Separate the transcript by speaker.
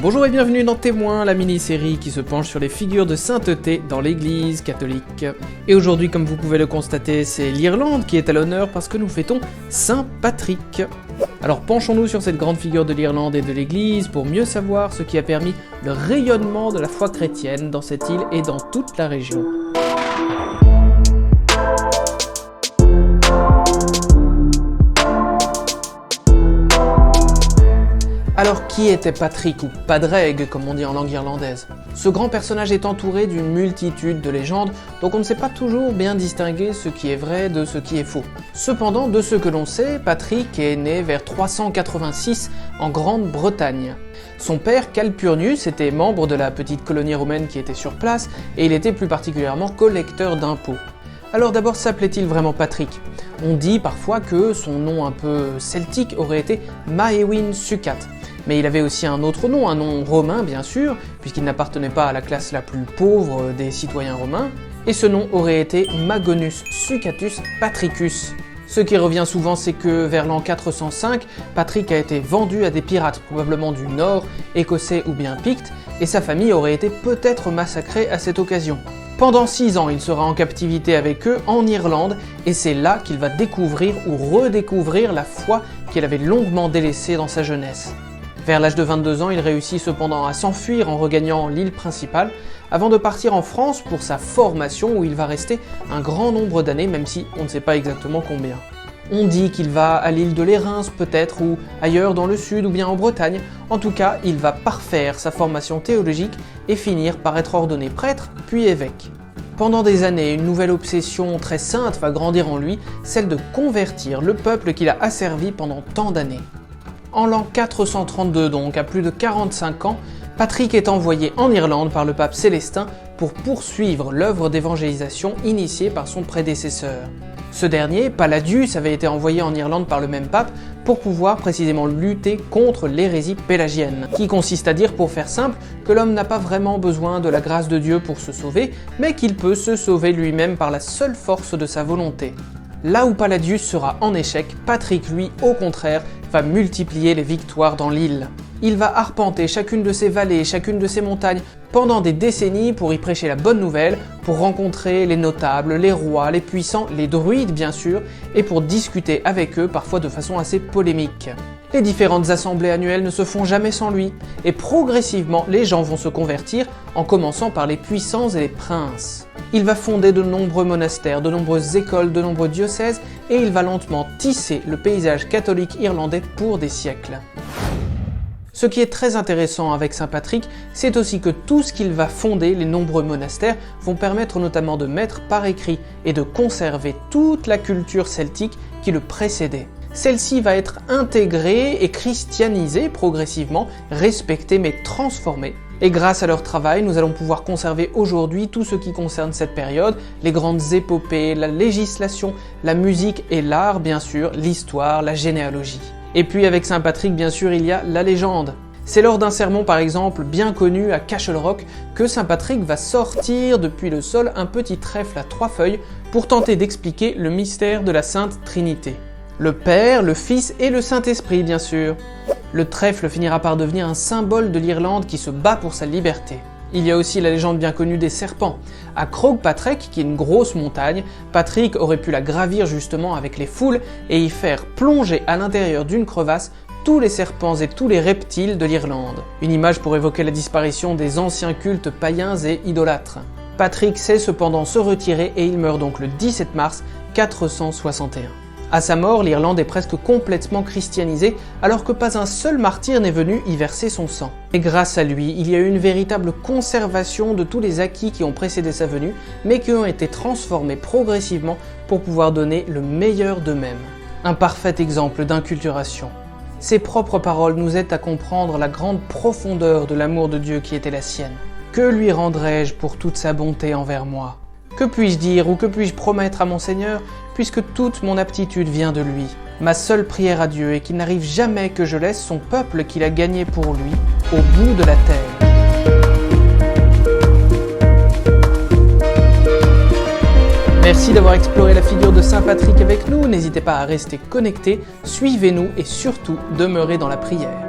Speaker 1: Bonjour et bienvenue dans Témoins, la mini-série qui se penche sur les figures de sainteté dans l'église catholique. Et aujourd'hui, comme vous pouvez le constater, c'est l'Irlande qui est à l'honneur parce que nous fêtons Saint Patrick. Alors penchons-nous sur cette grande figure de l'Irlande et de l'église pour mieux savoir ce qui a permis le rayonnement de la foi chrétienne dans cette île et dans toute la région. Alors qui était Patrick, ou Padraig comme on dit en langue irlandaise? Ce grand personnage est entouré d'une multitude de légendes, donc on ne sait pas toujours bien distinguer ce qui est vrai de ce qui est faux. Cependant, de ce que l'on sait, Patrick est né vers 386 en Grande-Bretagne. Son père, Calpurnius, était membre de la petite colonie romaine qui était sur place, et il était plus particulièrement collecteur d'impôts. Alors d'abord, s'appelait-il vraiment Patrick? On dit parfois que son nom un peu celtique aurait été Maewin Sucat. Mais il avait aussi un autre nom, un nom romain bien sûr, puisqu'il n'appartenait pas à la classe la plus pauvre des citoyens romains, et ce nom aurait été Magonus Sucatus Patricus. Ce qui revient souvent, c'est que vers l'an 405, Patrick a été vendu à des pirates, probablement du nord, écossais ou bien pictes, et sa famille aurait été peut-être massacrée à cette occasion. Pendant 6 ans, il sera en captivité avec eux en Irlande, et c'est là qu'il va découvrir ou redécouvrir la foi qu'il avait longuement délaissée dans sa jeunesse. Vers l'âge de 22 ans, il réussit cependant à s'enfuir en regagnant l'île principale, avant de partir en France pour sa formation où il va rester un grand nombre d'années, même si on ne sait pas exactement combien. On dit qu'il va à l'île de l'Érins peut-être, ou ailleurs dans le sud, ou bien en Bretagne. En tout cas, il va parfaire sa formation théologique et finir par être ordonné prêtre, puis évêque. Pendant des années, une nouvelle obsession très sainte va grandir en lui, celle de convertir le peuple qu'il a asservi pendant tant d'années. En l'an 432 donc, à plus de 45 ans, Patrick est envoyé en Irlande par le pape Célestin pour poursuivre l'œuvre d'évangélisation initiée par son prédécesseur. Ce dernier, Palladius, avait été envoyé en Irlande par le même pape pour pouvoir précisément lutter contre l'hérésie pélagienne, qui consiste à dire, pour faire simple, que l'homme n'a pas vraiment besoin de la grâce de Dieu pour se sauver, mais qu'il peut se sauver lui-même par la seule force de sa volonté. Là où Palladius sera en échec, Patrick, lui, au contraire, va multiplier les victoires dans l'île. Il va arpenter chacune de ses vallées, chacune de ses montagnes, pendant des décennies pour y prêcher la bonne nouvelle, pour rencontrer les notables, les rois, les puissants, les druides bien sûr, et pour discuter avec eux, parfois de façon assez polémique. Les différentes assemblées annuelles ne se font jamais sans lui, et progressivement les gens vont se convertir, en commençant par les puissants et les princes. Il va fonder de nombreux monastères, de nombreuses écoles, de nombreux diocèses, et il va lentement tisser le paysage catholique irlandais pour des siècles. Ce qui est très intéressant avec Saint Patrick, c'est aussi que tout ce qu'il va fonder, les nombreux monastères, vont permettre notamment de mettre par écrit et de conserver toute la culture celtique qui le précédait. Celle-ci va être intégrée et christianisée progressivement, respectée mais transformée. Et grâce à leur travail, nous allons pouvoir conserver aujourd'hui tout ce qui concerne cette période, les grandes épopées, la législation, la musique et l'art bien sûr, l'histoire, la généalogie. Et puis avec Saint Patrick bien sûr il y a la légende. C'est lors d'un sermon par exemple bien connu à Cashel Rock que Saint Patrick va sortir depuis le sol un petit trèfle à 3 feuilles pour tenter d'expliquer le mystère de la Sainte Trinité. Le Père, le Fils et le Saint-Esprit bien sûr. Le trèfle finira par devenir un symbole de l'Irlande qui se bat pour sa liberté. Il y a aussi la légende bien connue des serpents. À Croagh Patrick, qui est une grosse montagne, Patrick aurait pu la gravir justement avec les foules et y faire plonger à l'intérieur d'une crevasse tous les serpents et tous les reptiles de l'Irlande. Une image pour évoquer la disparition des anciens cultes païens et idolâtres. Patrick sait cependant se retirer et il meurt donc le 17 mars 461. À sa mort, l'Irlande est presque complètement christianisée, alors que pas un seul martyr n'est venu y verser son sang. Et grâce à lui, il y a eu une véritable conservation de tous les acquis qui ont précédé sa venue, mais qui ont été transformés progressivement pour pouvoir donner le meilleur d'eux-mêmes. Un parfait exemple d'inculturation. Ses propres paroles nous aident à comprendre la grande profondeur de l'amour de Dieu qui était la sienne. Que lui rendrai-je pour toute sa bonté envers moi ? Que puis-je dire ou que puis-je promettre à mon Seigneur, puisque toute mon aptitude vient de lui? Ma seule prière à Dieu est qu'il n'arrive jamais que je laisse son peuple qu'il a gagné pour lui au bout de la terre. Merci d'avoir exploré la figure de Saint Patrick avec nous, n'hésitez pas à rester connecté, suivez-nous et surtout demeurez dans la prière.